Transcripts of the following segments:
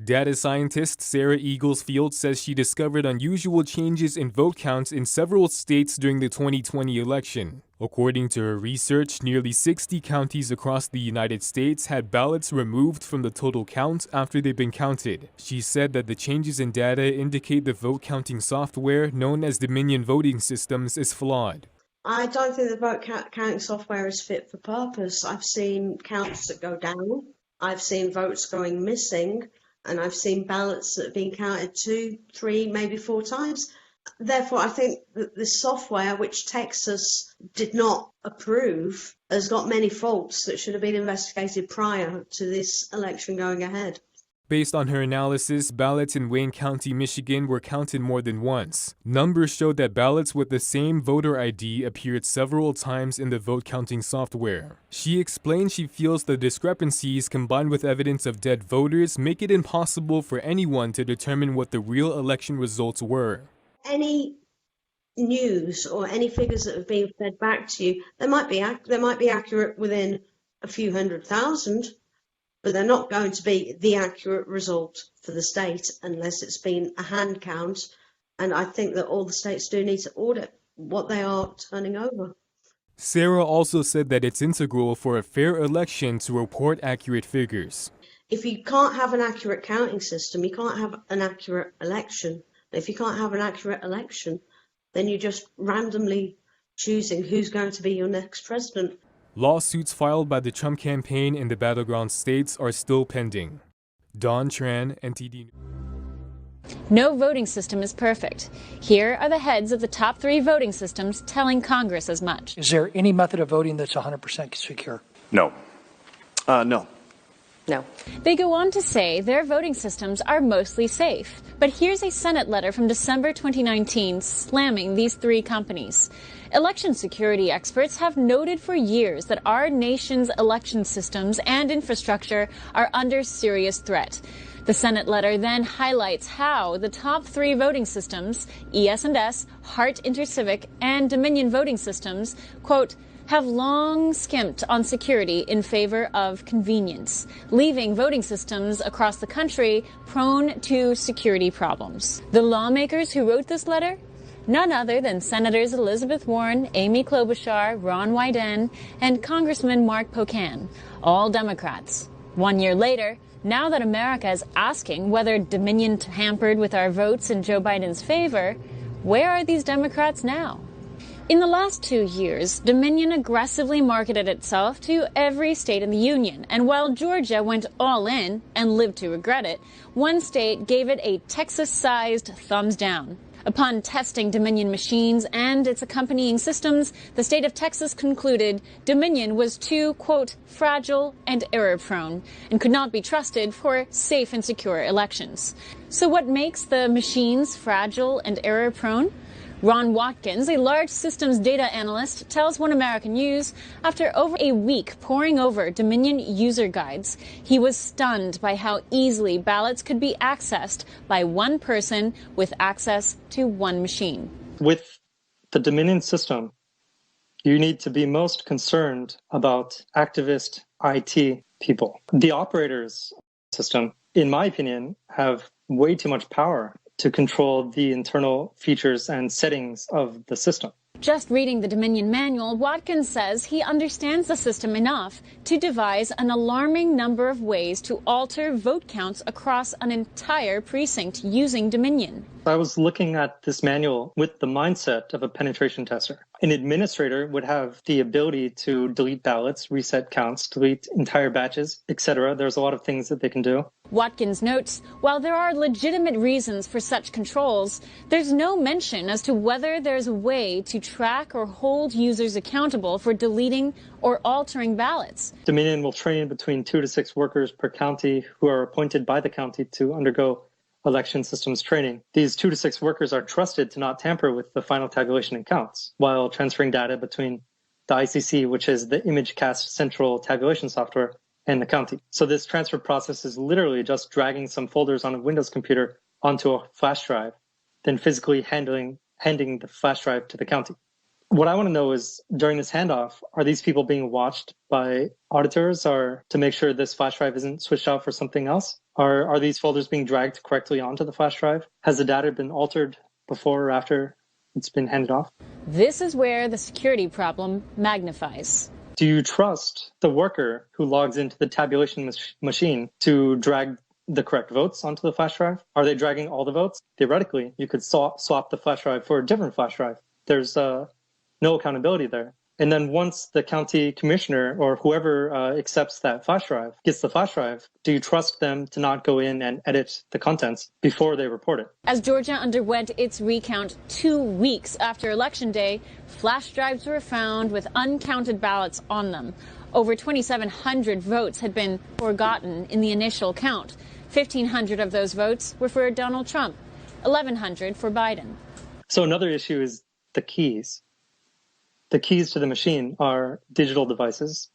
Data scientist Sarah Eaglesfield says she discovered unusual changes in vote counts in several states during the 2020 election. According to her research, nearly 60 counties across the United States had ballots removed from the total count after they've been counted. She said that the changes in data indicate the vote counting software known as Dominion Voting Systems is flawed. I don't think the vote counting software is fit for purpose. I've seen counts that go down. I've seen votes going missing. And I've seen ballots that have been counted 2, 3, maybe 4 times. Therefore, I think that this software, which Texas did not approve, has got many faults that should have been investigated prior to this election going ahead. Based on her analysis, ballots in Wayne County, Michigan were counted more than once. Numbers showed that ballots with the same voter ID appeared several times in the vote counting software. She explained she feels the discrepancies combined with evidence of dead voters make it impossible for anyone to determine what the real election results were. Any news or any figures that have been fed back to you, they might be accurate within a few 100,000. But they're not going to be the accurate result for the state unless it's been a hand count. And I think that all the states do need to audit what they are turning over. Sarah also said that it's integral for a fair election to report accurate figures. If you can't have an accurate counting system, you can't have an accurate election. If you can't have an accurate election, then you're just randomly choosing who's going to be your next president. Lawsuits filed by the Trump campaign in the battleground states are still pending. Don Tran, NTD. No voting system is perfect. Here are the heads of the top 3 voting systems telling Congress as much. Is there any method of voting that's 100% secure? No. No. No. They go on to say their voting systems are mostly safe. But here's a Senate letter from December 2019 slamming these 3 companies. Election security experts have noted for years that our nation's election systems and infrastructure are under serious threat. The Senate letter then highlights how the top 3 voting systems, ES&S, Hart InterCivic, and Dominion Voting Systems, quote, have long skimped on security in favor of convenience, leaving voting systems across the country prone to security problems. The lawmakers who wrote this letter? None other than Senators Elizabeth Warren, Amy Klobuchar, Ron Wyden, and Congressman Mark Pocan, all Democrats. 1 year later, now that America is asking whether Dominion tampered with our votes in Joe Biden's favor, where are these Democrats now? In the last 2 years, Dominion aggressively marketed itself to every state in the union. And while Georgia went all in and lived to regret it, one state gave it a Texas-sized thumbs down. Upon testing Dominion machines and its accompanying systems, the state of Texas concluded Dominion was too, quote, fragile and error-prone and could not be trusted for safe and secure elections. So what makes the machines fragile and error-prone? Ron Watkins, a large systems data analyst, tells One American News after over a week poring over Dominion user guides, he was stunned by how easily ballots could be accessed by one person with access to one machine. With the Dominion system, you need to be most concerned about activist IT people. The operators system, in my opinion, have way too much power to control the internal features and settings of the system. Just reading the Dominion manual, Watkins says he understands the system enough to devise an alarming number of ways to alter vote counts across an entire precinct using Dominion. I was looking at this manual with the mindset of a penetration tester. An administrator would have the ability to delete ballots, reset counts, delete entire batches, etc. There's a lot of things that they can do. Watkins notes, while there are legitimate reasons for such controls, there's no mention as to whether there's a way to track or hold users accountable for deleting or altering ballots. Dominion will train between 2 to 6 workers per county who are appointed by the county to undergo election systems training. These 2 to 6 workers are trusted to not tamper with the final tabulation and counts while transferring data between the ICC, which is the ImageCast central tabulation software, and the county. So this transfer process is literally just dragging some folders on a Windows computer onto a flash drive, then physically handing the flash drive to the county. What I want to know is, during this handoff, are these people being watched by auditors or to make sure this flash drive isn't switched out for something else? Are these folders being dragged correctly onto the flash drive? Has the data been altered before or after it's been handed off? This is where the security problem magnifies. Do you trust the worker who logs into the tabulation machine to drag the correct votes onto the flash drive? Are they dragging all the votes? Theoretically, you could swap the flash drive for a different flash drive. There's no accountability there. And then once the county commissioner or whoever accepts that flash drive gets the flash drive, do you trust them to not go in and edit the contents before they report it? As Georgia underwent its recount 2 weeks after Election Day, flash drives were found with uncounted ballots on them. Over 2,700 votes had been forgotten in the initial count. 1,500 of those votes were for Donald Trump, 1,100 for Biden. So another issue is the keys. The keys to the machine are digital devices.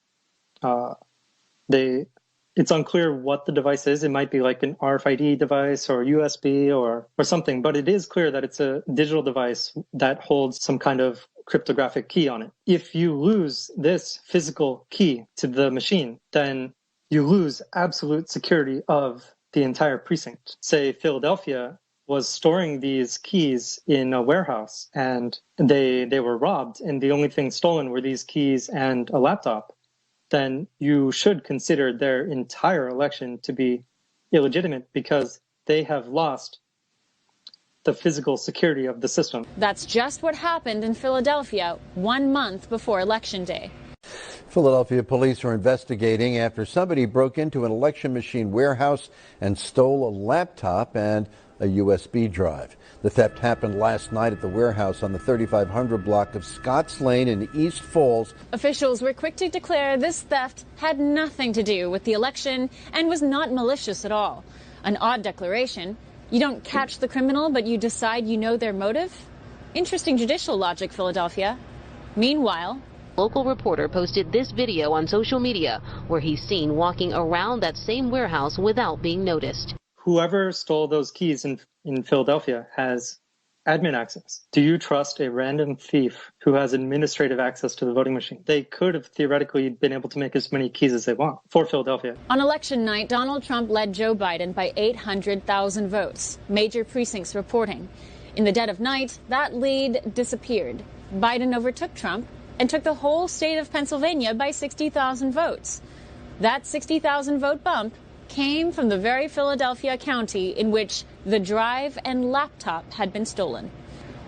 It's unclear what the device is. It might be like an RFID device or USB or something, but it is clear that it's a digital device that holds some kind of cryptographic key on it. If you lose this physical key to the machine, then you lose absolute security of the entire precinct. Say Philadelphia was storing these keys in a warehouse and they were robbed and the only thing stolen were these keys and a laptop, then you should consider their entire election to be illegitimate because they have lost the physical security of the system. That's just what happened in Philadelphia 1 month before Election Day. Philadelphia police are investigating after somebody broke into an election machine warehouse and stole a laptop and a USB drive. The theft happened last night at the warehouse on the 3500 block of Scotts Lane in East Falls. Officials were quick to declare this theft had nothing to do with the election and was not malicious at all. An odd declaration. You don't catch the criminal, but you decide you know their motive? Interesting judicial logic, Philadelphia. Meanwhile, local reporter posted this video on social media where he's seen walking around that same warehouse without being noticed. Whoever stole those keys in Philadelphia has admin access. Do you trust a random thief who has administrative access to the voting machine? They could have theoretically been able to make as many keys as they want for Philadelphia. On election night, Donald Trump led Joe Biden by 800,000 votes, major precincts reporting. In the dead of night, that lead disappeared. Biden overtook Trump and took the whole state of Pennsylvania by 60,000 votes. That 60,000 vote bump came from the very Philadelphia county in which the drive and laptop had been stolen.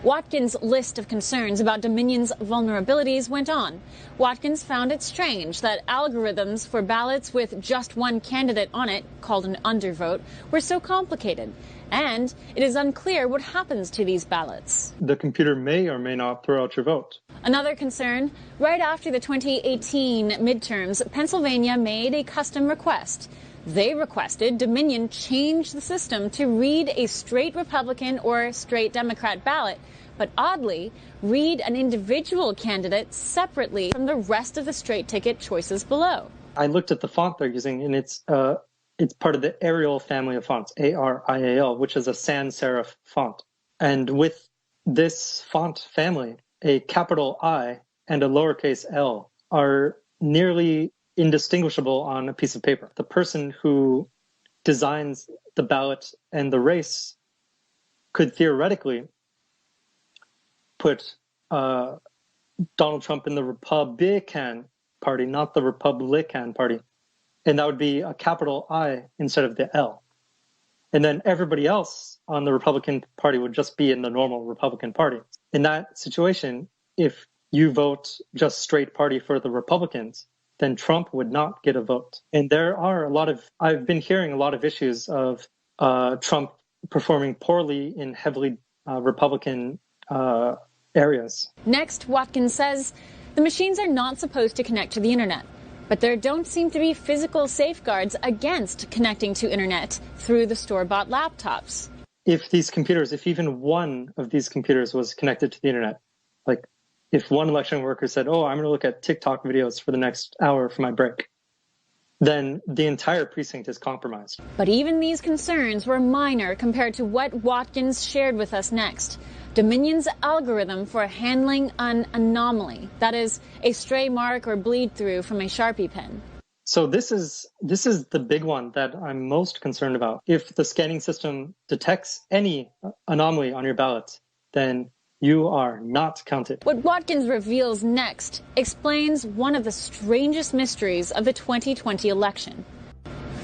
Watkins' list of concerns about Dominion's vulnerabilities went on. Watkins found it strange that algorithms for ballots with just one candidate on it, called an undervote, were so complicated. And it is unclear what happens to these ballots. The computer may or may not throw out your vote. Another concern, right after the 2018 midterms, Pennsylvania made a custom request. They requested Dominion change the system to read a straight Republican or straight Democrat ballot, but oddly, read an individual candidate separately from the rest of the straight ticket choices below. I looked at the font they're using, and it's part of the Arial family of fonts, ARIAL, which is a sans serif font. And with this font family, a capital I and a lowercase l are nearly indistinguishable on a piece of paper. The person who designs the ballot and the race could theoretically put Donald Trump in the Republican Party, not the Republican Party. And that would be a capital I instead of the L. And then everybody else on the Republican Party would just be in the normal Republican Party. In that situation, if you vote just straight party for the Republicans, then Trump would not get a vote. And there are I've been hearing a lot of issues of Trump performing poorly in heavily Republican areas. Next, Watkins says the machines are not supposed to connect to the internet, but there don't seem to be physical safeguards against connecting to internet through the store-bought laptops. If even one of these computers was connected to the internet, like if one election worker said, oh, I'm going to look at TikTok videos for the next hour for my break, then the entire precinct is compromised. But even these concerns were minor compared to what Watkins shared with us next. Dominion's algorithm for handling an anomaly, that is, a stray mark or bleed through from a Sharpie pen. So this is the big one that I'm most concerned about. If the scanning system detects any anomaly on your ballot, then you are not counted. What Watkins reveals next explains one of the strangest mysteries of the 2020 election.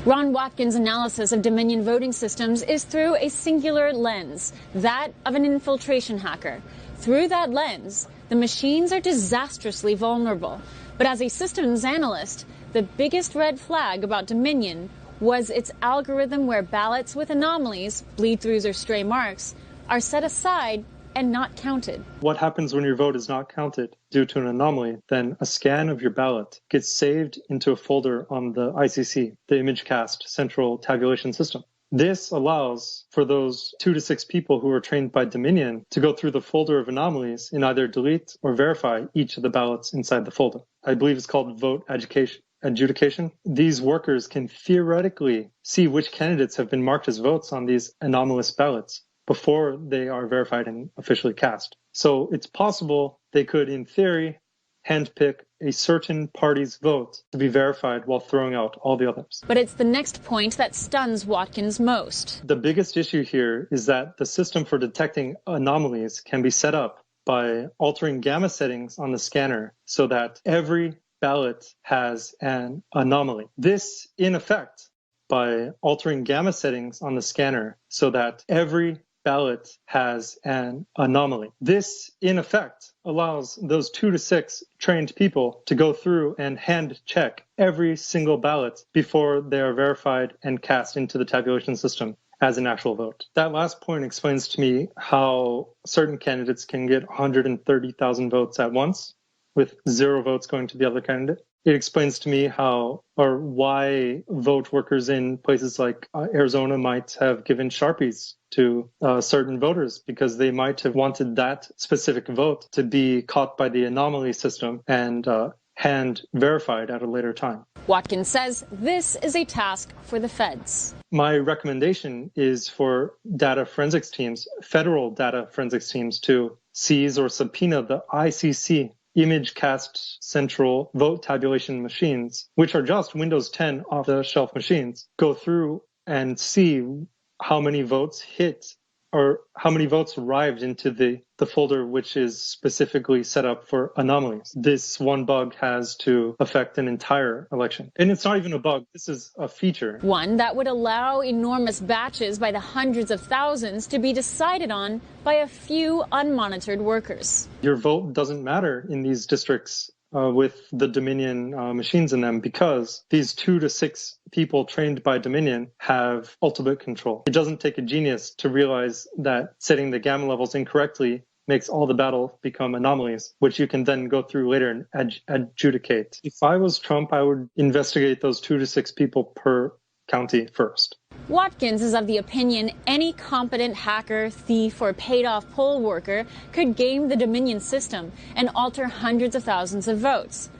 Ron Watkins' analysis of Dominion voting systems is through a singular lens, that of an infiltration hacker. Through that lens, the machines are disastrously vulnerable. But as a systems analyst, the biggest red flag about Dominion was its algorithm where ballots with anomalies, bleed-throughs or stray marks, are set aside and not counted. What happens when your vote is not counted due to an anomaly? Then a scan of your ballot gets saved into a folder on the ICC, the ImageCast Central Tabulation System. This allows for those 2 to 6 people who are trained by Dominion to go through the folder of anomalies and either delete or verify each of the ballots inside the folder. I believe it's called vote adjudication. These workers can theoretically see which candidates have been marked as votes on these anomalous ballots before they are verified and officially cast. So it's possible they could, in theory, handpick a certain party's vote to be verified while throwing out all the others. But it's the next point that stuns Watkins most. The biggest issue here is that the system for detecting anomalies can be set up by altering gamma settings on the scanner so that every ballot has an anomaly. This, in effect, by altering gamma settings on the scanner so that every ballot has an anomaly. This, in effect, allows those 2 to 6 trained people to go through and hand check every single ballot before they are verified and cast into the tabulation system as an actual vote. That last point explains to me how certain candidates can get 130,000 votes at once with 0 votes going to the other candidate. It explains to me how or why vote workers in places like Arizona might have given Sharpies to certain voters because they might have wanted that specific vote to be caught by the anomaly system and hand verified at a later time. Watkins says this is a task for the feds. My recommendation is for data forensics teams, federal data forensics teams, to seize or subpoena the ICC ImageCast Central Vote Tabulation machines, which are just Windows 10 off-the-shelf machines. Go through and see how many votes hit or how many votes arrived into the folder which is specifically set up for anomalies. This one bug has to affect an entire election. And it's not even a bug, this is a feature. One that would allow enormous batches by the hundreds of thousands to be decided on by a few unmonitored workers. Your vote doesn't matter in these districts with the Dominion machines in them because these 2 to 6 people trained by Dominion have ultimate control. It doesn't take a genius to realize that setting the gamma levels incorrectly makes all the battle become anomalies, which you can then go through later and adjudicate. If I was Trump, I would investigate those 2 to 6 people per county first. Watkins is of the opinion any competent hacker, thief, or paid-off poll worker could game the Dominion system and alter hundreds of thousands of votes.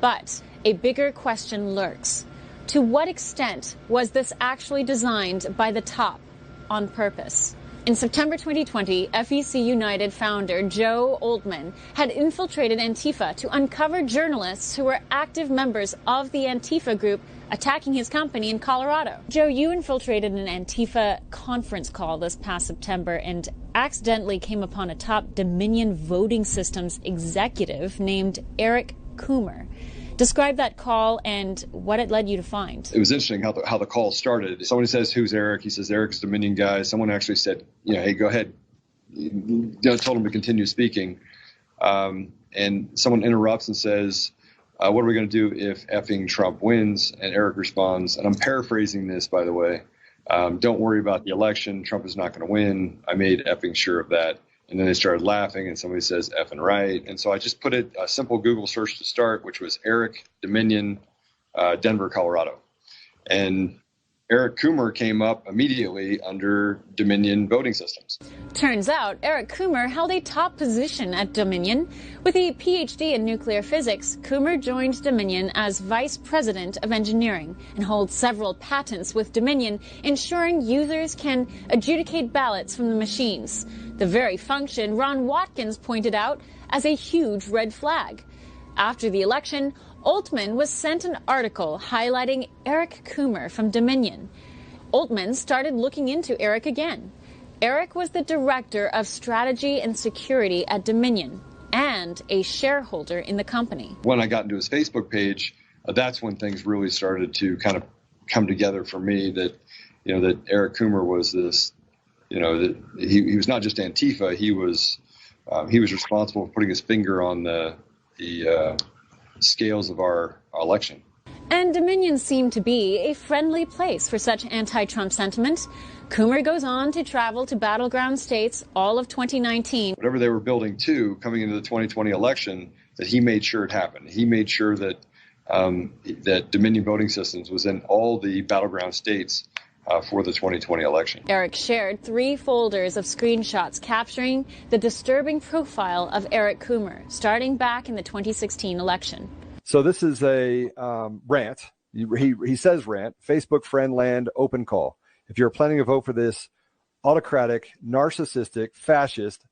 But a bigger question lurks. To what extent was this actually designed by the top on purpose? In September 2020, FEC United founder Joe Oldman had infiltrated Antifa to uncover journalists who were active members of the Antifa group attacking his company in Colorado. Joe, you infiltrated an Antifa conference call this past September and accidentally came upon a top Dominion voting systems executive named Eric Coomer. Describe that call and what it led you to find. It was interesting how the call started. Somebody says, "Who's Eric?" He says, "Eric's a Dominion guy." Someone actually said, "Hey, go ahead." Told him to continue speaking. And someone interrupts and says, "What are we going to do if effing Trump wins?" And Eric responds, and I'm paraphrasing this, by the way, "Don't worry about the election. Trump is not going to win. I made effing sure of that." And then they started laughing, and somebody says effing right. And so I just put a simple Google search to start, which was Eric Dominion, Denver, Colorado. And Eric Coomer came up immediately under Dominion voting systems. Turns out Eric Coomer held a top position at Dominion. With a PhD in nuclear physics, Coomer joined Dominion as vice president of engineering and holds several patents with Dominion, ensuring users can adjudicate ballots from the machines. The very function Ron Watkins pointed out as a huge red flag. After the election, Altman was sent an article highlighting Eric Coomer from Dominion. Altman started looking into Eric again. Eric was the director of strategy and security at Dominion and a shareholder in the company. When I got into his Facebook page, that's when things really started to kind of come together for me that, that Eric Coomer was this, that he was not just Antifa, he was responsible for putting his finger on the scales of our election. And Dominion seemed to be a friendly place for such anti-Trump sentiment. Coomer goes on to travel to battleground states all of 2019. Whatever they were building to coming into the 2020 election, that he made sure it happened. He made sure that that Dominion voting systems was in all the battleground states for the 2020 election. Eric shared 3 folders of screenshots capturing the disturbing profile of Eric Coomer, starting back in the 2016 election. So this is a rant. He says rant, Facebook friend land open call. If you're planning to vote for this autocratic, narcissistic, fascist,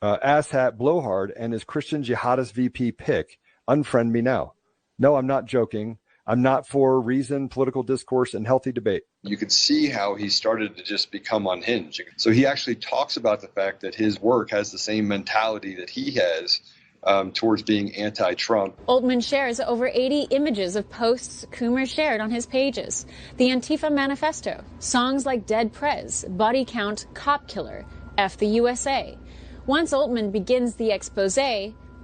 asshat blowhard and his Christian jihadist VP pick, unfriend me now. No, I'm not joking. I'm not for reason, political discourse, and healthy debate. You could see how he started to just become unhinged. So he actually talks about the fact that his work has the same mentality that he has towards being anti-Trump. Altman shares over 80 images of posts Coomer shared on his pages. The Antifa Manifesto, songs like Dead Prez, Body Count, Cop Killer, F the USA. Once Altman begins the expose,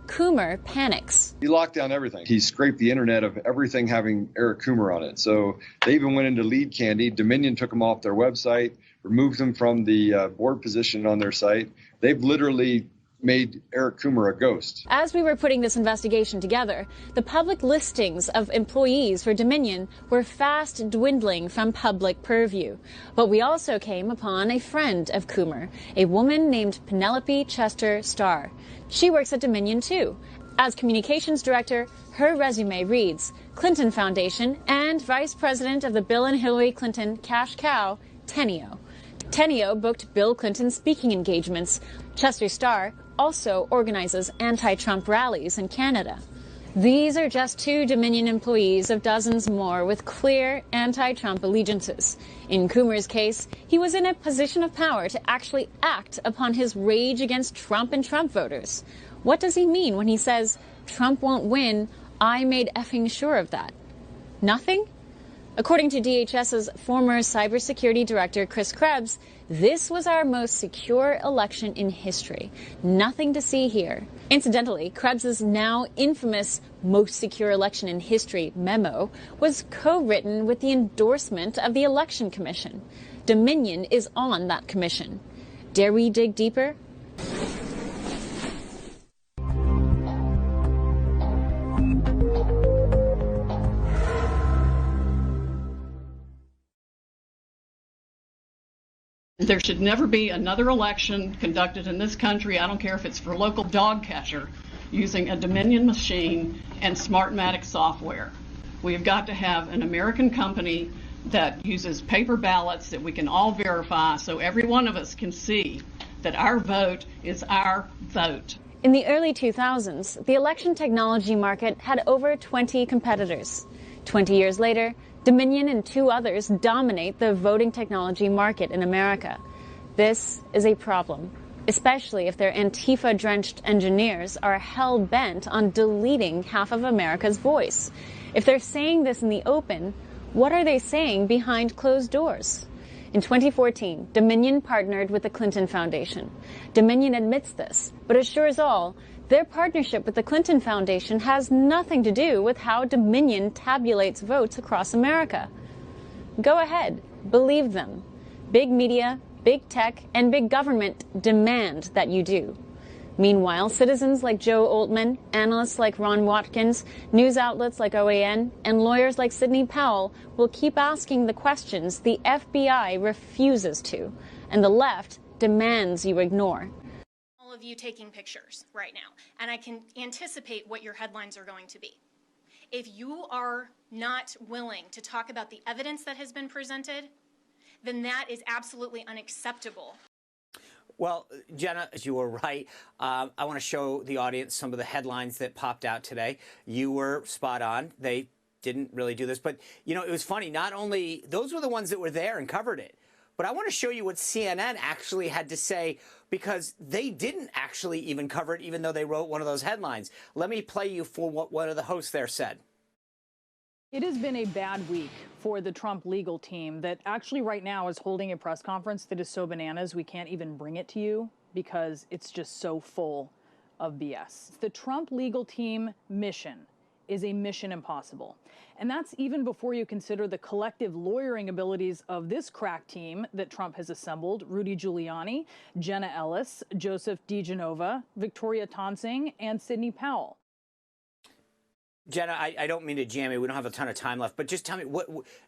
Coomer panics. He locked down everything. He scraped the internet of everything having Eric Coomer on it. So they even went into lead candy. Dominion took him off their website, removed him from the board position on their site. They've literally made Eric Coomer a ghost. As we were putting this investigation together, the public listings of employees for Dominion were fast dwindling from public purview. But we also came upon a friend of Coomer, a woman named Penelope Chester Starr. She works at Dominion too. As communications director, her resume reads Clinton Foundation and vice president of the Bill and Hillary Clinton cash cow, Teneo. Teneo booked Bill Clinton speaking engagements. Chester Starr also organizes anti-Trump rallies in Canada. These are just 2 Dominion employees of dozens more with clear anti-Trump allegiances. In Coomer's case, he was in a position of power to actually act upon his rage against Trump and Trump voters. What does he mean when he says, Trump won't win, I made effing sure of that? Nothing? According to DHS's former cybersecurity director, Chris Krebs, this was our most secure election in history. Nothing to see here. Incidentally, Krebs's now infamous most secure election in history memo was co-written with the endorsement of the Election Commission. Dominion is on that commission. Dare we dig deeper? There should never be another election conducted in this country, I don't care if it's for local dog catcher, using a Dominion machine and Smartmatic software. We have got to have an American company that uses paper ballots that we can all verify so every one of us can see that our vote is our vote. In the early 2000s, the election technology market had over 20 competitors. 20 years later, Dominion and 2 others dominate the voting technology market in America. This is a problem, especially if their Antifa-drenched engineers are hell-bent on deleting half of America's voice. If they're saying this in the open, what are they saying behind closed doors? In 2014, Dominion partnered with the Clinton Foundation. Dominion admits this, but assures all, their partnership with the Clinton Foundation has nothing to do with how Dominion tabulates votes across America. Go ahead, believe them. Big media, big tech, and big government demand that you do. Meanwhile, citizens like Joe Oltmann, analysts like Ron Watkins, news outlets like OAN, and lawyers like Sidney Powell will keep asking the questions the FBI refuses to, and the left demands you ignore. All of you taking pictures right now, and I can anticipate what your headlines are going to be. If you are not willing to talk about the evidence that has been presented, then that is absolutely unacceptable. Well, Jenna, as you were right, I want to show the audience some of the headlines that popped out today. You were spot on. They didn't really do this. But, you know, it was funny. Not only those were the ones that were there and covered it, but I want to show you what CNN actually had to say, because they didn't actually even cover it, even though they wrote one of those headlines. Let me play you for what one of the hosts there said. It has been a bad week for the Trump legal team that actually right now is holding a press conference that is so bananas we can't even bring it to you because it's just so full of BS. The Trump legal team mission is a mission impossible. And that's even before you consider the collective lawyering abilities of this crack team that Trump has assembled: Rudy Giuliani, Jenna Ellis, Joseph DeGenova, Victoria Toensing, and Sidney Powell. Jenna, I don't mean to jam you. We don't have a ton of time left, but just tell me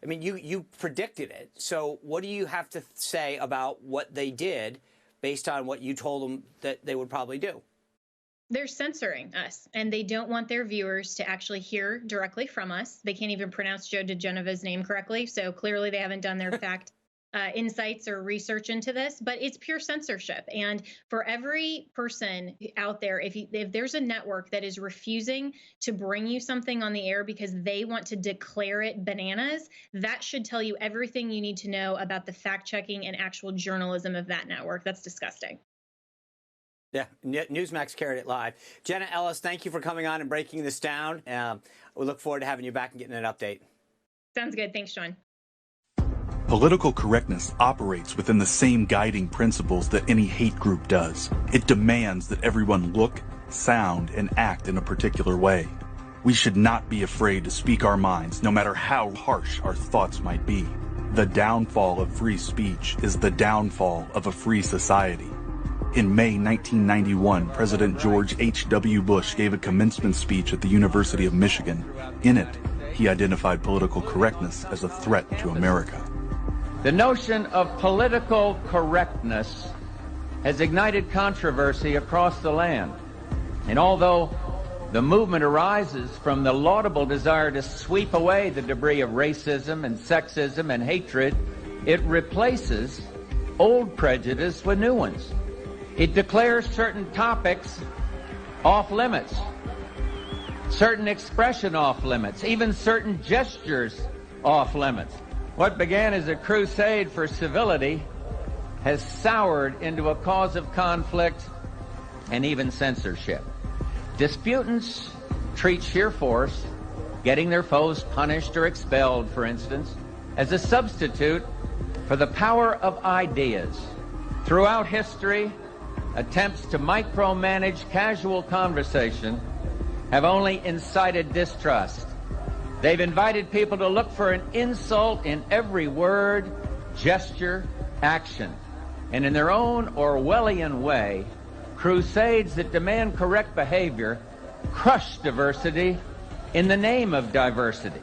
I mean, you predicted it. So what do you have to say about what they did based on what you told them that they would probably do? They're censoring us, and they don't want their viewers to actually hear directly from us. They can't even pronounce Joe DeGenova's name correctly, so clearly they haven't done their fact insights or research into this, but it's pure censorship. And for every person out there, if there's a network that is refusing to bring you something on the air because they want to declare it bananas, that should tell you everything you need to know about the fact-checking and actual journalism of that network. That's disgusting. Yeah, Newsmax carried it live. Jenna Ellis, thank you for coming on and breaking this down. We look forward to having you back and getting an update. Sounds good. Thanks, Sean. Political correctness operates within the same guiding principles that any hate group does. It demands that everyone look, sound, and act in a particular way. We should not be afraid to speak our minds, no matter how harsh our thoughts might be. The downfall of free speech is the downfall of a free society. In May 1991, President George H.W. Bush gave a commencement speech at the University of Michigan. In it, he identified political correctness as a threat to America. The notion of political correctness has ignited controversy across the land. And although the movement arises from the laudable desire to sweep away the debris of racism and sexism and hatred, it replaces old prejudice with new ones. It declares certain topics off limits, certain expression off limits, even certain gestures off limits. What began as a crusade for civility has soured into a cause of conflict and even censorship. Disputants treat sheer force, getting their foes punished or expelled, for instance, as a substitute for the power of ideas. Throughout history, attempts to micromanage casual conversation have only incited distrust. They've invited people to look for an insult in every word, gesture, action. And in their own Orwellian way, crusades that demand correct behavior crush diversity in the name of diversity.